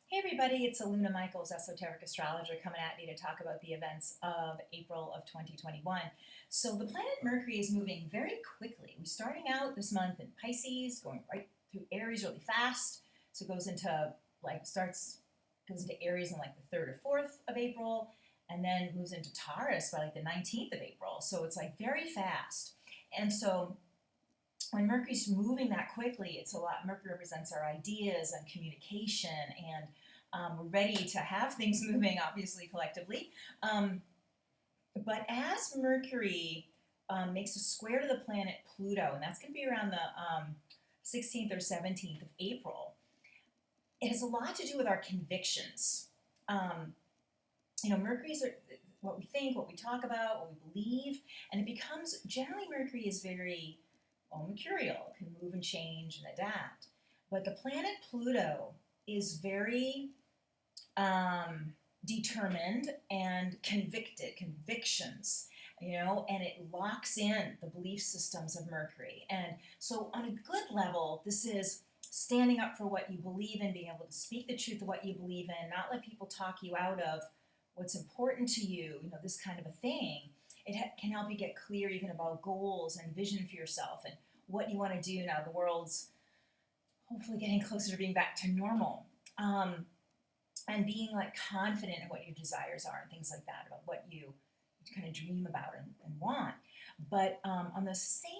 Hey everybody, it's Aluna Michaels, Esoteric Astrologer, coming at you to talk about the events of April of 2021. So the planet Mercury is moving very quickly. We're starting out this month in Pisces, going right through Aries really fast. So it goes into goes into Aries in like the 3rd or 4th of April, and then moves into Taurus by like the 19th of April. So it's like very fast. And so when Mercury's moving that quickly, it's a lot. Mercury represents our ideas and communication, and we're ready to have things moving, obviously, collectively. Um, but as Mercury makes a square to the planet Pluto, and that's going to be around the 16th or 17th of April, it has a lot to do with our convictions. Um, Mercury's what we think, what we talk about, what we believe, and it becomes generally Mercury is very mercurial, can move and change and adapt. But the planet Pluto is very determined and convictions, and it locks in the belief systems of Mercury. And so, on a good level, this is standing up for what you believe in, being able to speak the truth of what you believe in, not let people talk you out of what's important to you, this kind of a thing. Can help you get clear even about goals and vision for yourself and what you want to do now. The world's hopefully getting closer to being back to normal. And being like confident in what your desires are and things like that, about what you kind of dream about and want. But on the same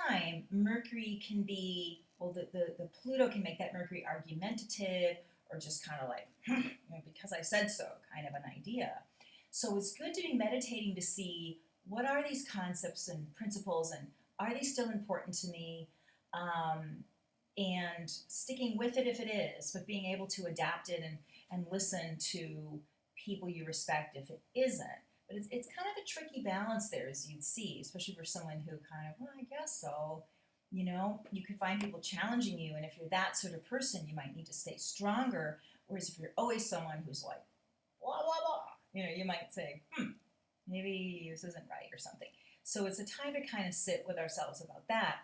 time, Mercury can be, the Pluto can make that Mercury argumentative or just kind of like, because I said so, kind of an idea. So it's good to be meditating to see what are these concepts and principles, and are they still important to me? And sticking with it if it is, but being able to adapt it and listen to people you respect if it isn't. But it's kind of a tricky balance there, as you'd see, especially for someone who kind of, well, I guess so. You could find people challenging you, and if you're that sort of person, you might need to stay stronger. Whereas if you're always someone who's like, blah, blah, blah, you might say, maybe this isn't right or something. So it's a time to kind of sit with ourselves about that.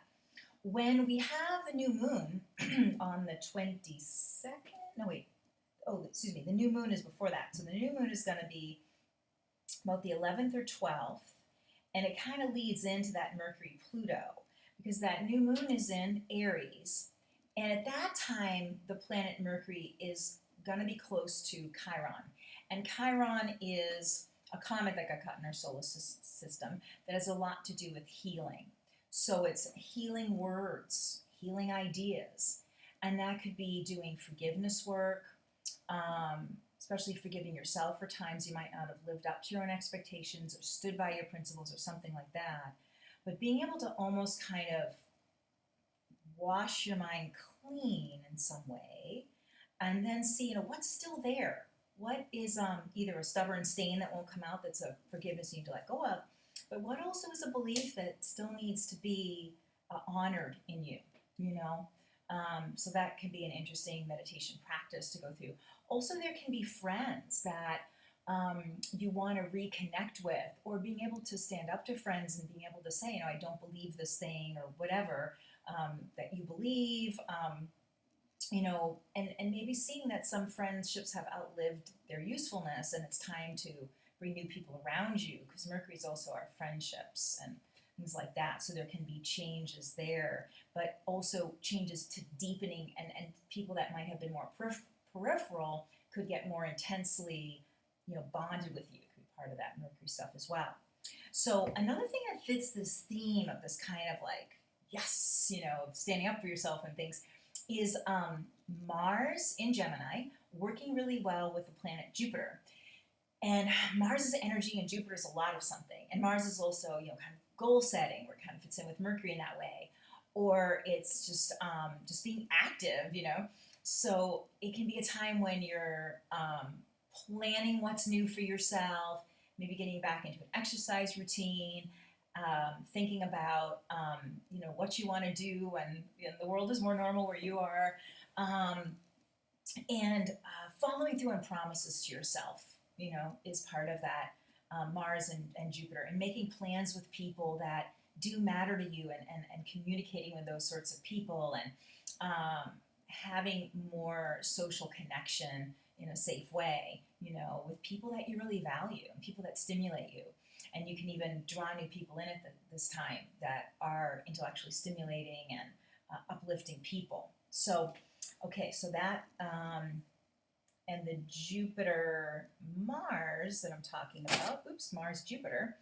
When we have the new moon on the 22nd, no, wait, excuse me, the new moon is before that. So the new moon is going to be about the 11th or 12th, and it kind of leads into that Mercury Pluto because that new moon is in Aries. And at that time, the planet Mercury is going to be close to Chiron. And Chiron is a comet that got caught in our solar system that has a lot to do with healing. So it's healing words, healing ideas. And that could be doing forgiveness work, especially forgiving yourself for times you might not have lived up to your own expectations or stood by your principles or something like that. But being able to almost kind of wash your mind clean in some way and then see, what's still there. What is either a stubborn stain that won't come out that's a forgiveness you need to let go of, but what also is a belief that still needs to be honored in you, so that can be an interesting meditation practice to go through. Also, there can be friends that you want to reconnect with, or being able to stand up to friends and being able to say, I don't believe this thing or whatever that you believe, and maybe seeing that some friendships have outlived their usefulness and it's time to bring new people around you, because Mercury is also our friendships and things like that. So there can be changes there, but also changes to deepening, and people that might have been more peripheral could get more intensely, bonded with you. It could be part of that Mercury stuff as well. So another thing that fits this theme of this kind of like, yes, standing up for yourself and things is Mars in Gemini working really well with the planet Jupiter. And Mars is energy and Jupiter is a lot of something. And Mars is also, kind of goal setting, where it kind of fits in with Mercury in that way. Or it's just being active, So it can be a time when you're planning what's new for yourself, maybe getting back into an exercise routine, thinking about, what you want to do when the world is more normal where you are, and following through on promises to yourself, is part of that Mars and Jupiter, and making plans with people that do matter to you, and communicating with those sorts of people, and having more social connection in a safe way, you know, with people that you really value and people that stimulate you. And you can even draw new people in at this time that are intellectually stimulating and uplifting people. So, okay, so that, and the Jupiter Mars that I'm talking about, Mars Jupiter,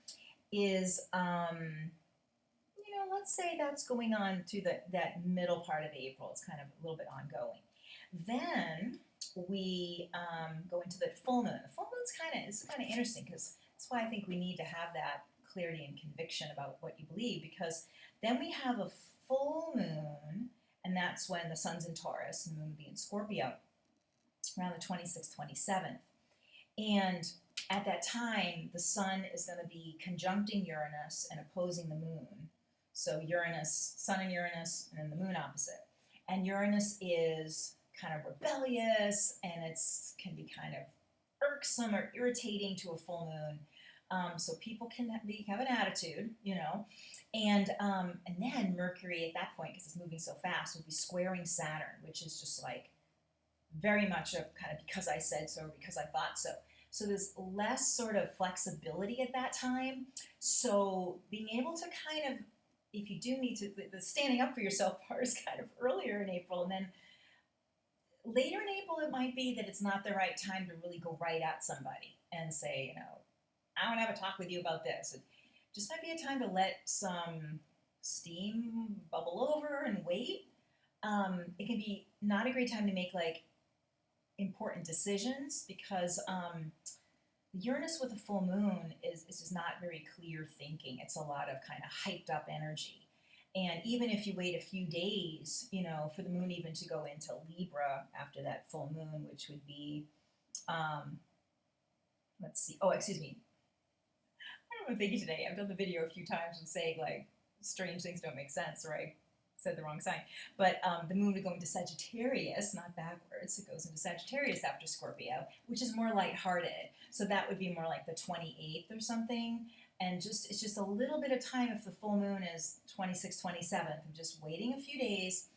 is, you know, let's say that's going on to that middle part of April. It's kind of a little bit ongoing. Then we go into the full moon. The full moon's kind of interesting because that's why I think we need to have that clarity and conviction about what you believe, because then we have a full moon, and that's when the sun's in Taurus and the moon will be in Scorpio around the 26th, 27th. And at that time, the sun is going to be conjuncting Uranus and opposing the moon. So Uranus, sun and Uranus, and then the moon opposite. And Uranus is kind of rebellious, and can be kind of irksome or irritating to a full moon. So people can have an attitude, you know. And then Mercury at that point, because it's moving so fast, will be squaring Saturn, which is just like very much a kind of because I said so or because I thought so. So there's less sort of flexibility at that time. So being able to kind of, if you do need to, the standing up for yourself part is kind of earlier in April. And then later in April, it might be that it's not the right time to really go right at somebody and say, you know, I want to have a talk with you about this. It just might be a time to let some steam bubble over and wait. It can be not a great time to make like important decisions because Uranus with a full moon is just not very clear thinking. It's a lot of kind of hyped up energy. And even if you wait a few days, you know, for the moon even to go into Libra after that full moon, which would be, let's see, oh, excuse me. I don't know what I'm thinking today. I've done the video a few times and saying like strange things don't make sense, or I said the wrong sign. But the moon would go into Sagittarius, not backwards. It goes into Sagittarius after Scorpio, which is more lighthearted. So that would be more like the 28th or something. And it's just a little bit of time if the full moon is 26th, 27th. I'm just waiting a few days,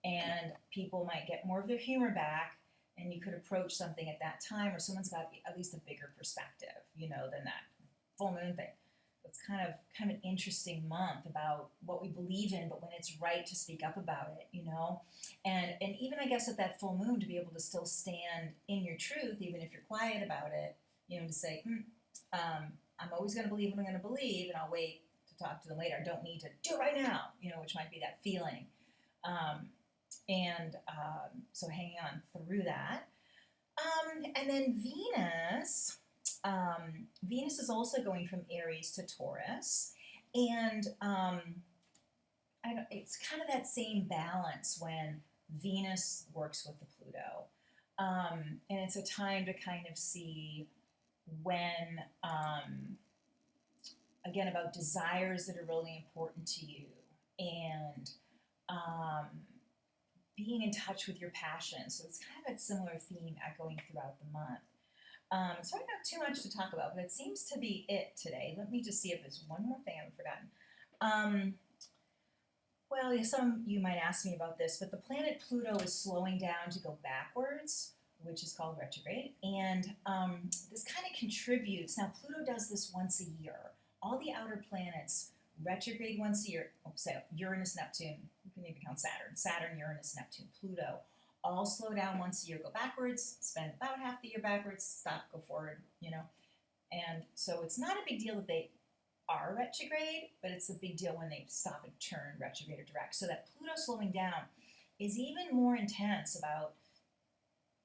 and people might get more of their humor back, and you could approach something at that time, or someone's got at least a bigger perspective, you know, than that full moon thing. It's kind of an interesting month about what we believe in, but when it's right to speak up about it, you know, and even I guess at that full moon to be able to still stand in your truth, even if you're quiet about it, you know, to say, I'm always going to believe what I'm going to believe, and I'll wait to talk to them later. I don't need to do it right now, you know, which might be that feeling. So hanging on through that. And then Venus. Venus is also going from Aries to Taurus, and it's kind of that same balance when Venus works with the Pluto, and it's a time to kind of see when, again, about desires that are really important to you, and being in touch with your passion. So it's kind of a similar theme echoing throughout the month. So I don't have too much to talk about, but it seems to be it today. Let me just see if there's one more thing I haven't forgotten. Well, yeah, some of you might ask me about this, but the planet Pluto is slowing down to go backwards, which is called retrograde. And this kind of contributes. Now, Pluto does this once a year. All the outer planets retrograde once a year. So Uranus, Neptune, you can even count Saturn, Uranus, Neptune, Pluto. All slow down once a year, go backwards, spend about half the year backwards, stop, go forward, you know. And so it's not a big deal that they are retrograde, but it's a big deal when they stop and turn retrograde or direct. So that Pluto slowing down is even more intense about,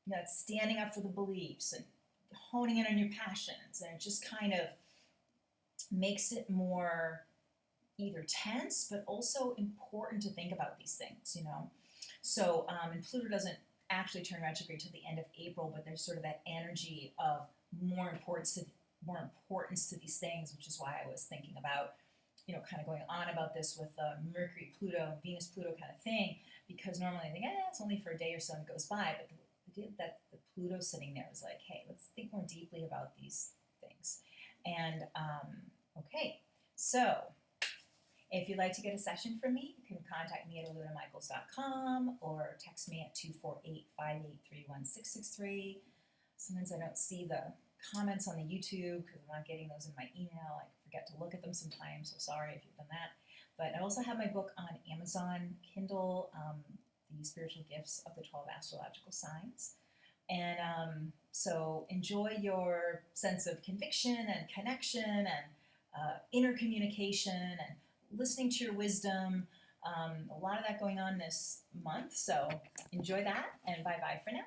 you know, standing up for the beliefs and honing in on your passions. And it just kind of makes it more either tense, but also important to think about these things, you know. So, and Pluto doesn't actually turn retrograde till the end of April, but there's sort of that energy of more importance to these things, which is why I was thinking about, you know, kind of going on about this with Mercury, Pluto, Venus, Pluto kind of thing, because normally I think, it's only for a day or so and it goes by, but the idea that the Pluto sitting there is like, hey, let's think more deeply about these things. And, okay, so If you'd like to get a session from me, you can contact me at alunamichaels.com or text me at 248-583-1663. Sometimes I don't see the comments on the YouTube because I'm not getting those in my email. I forget to look at them sometimes, so sorry if you've done that. But I also have my book on Amazon Kindle, The Spiritual Gifts of the 12 Astrological Signs. And so enjoy your sense of conviction and connection and inner communication and listening to your wisdom. A lot of that going on this month, so enjoy that, and bye-bye for now.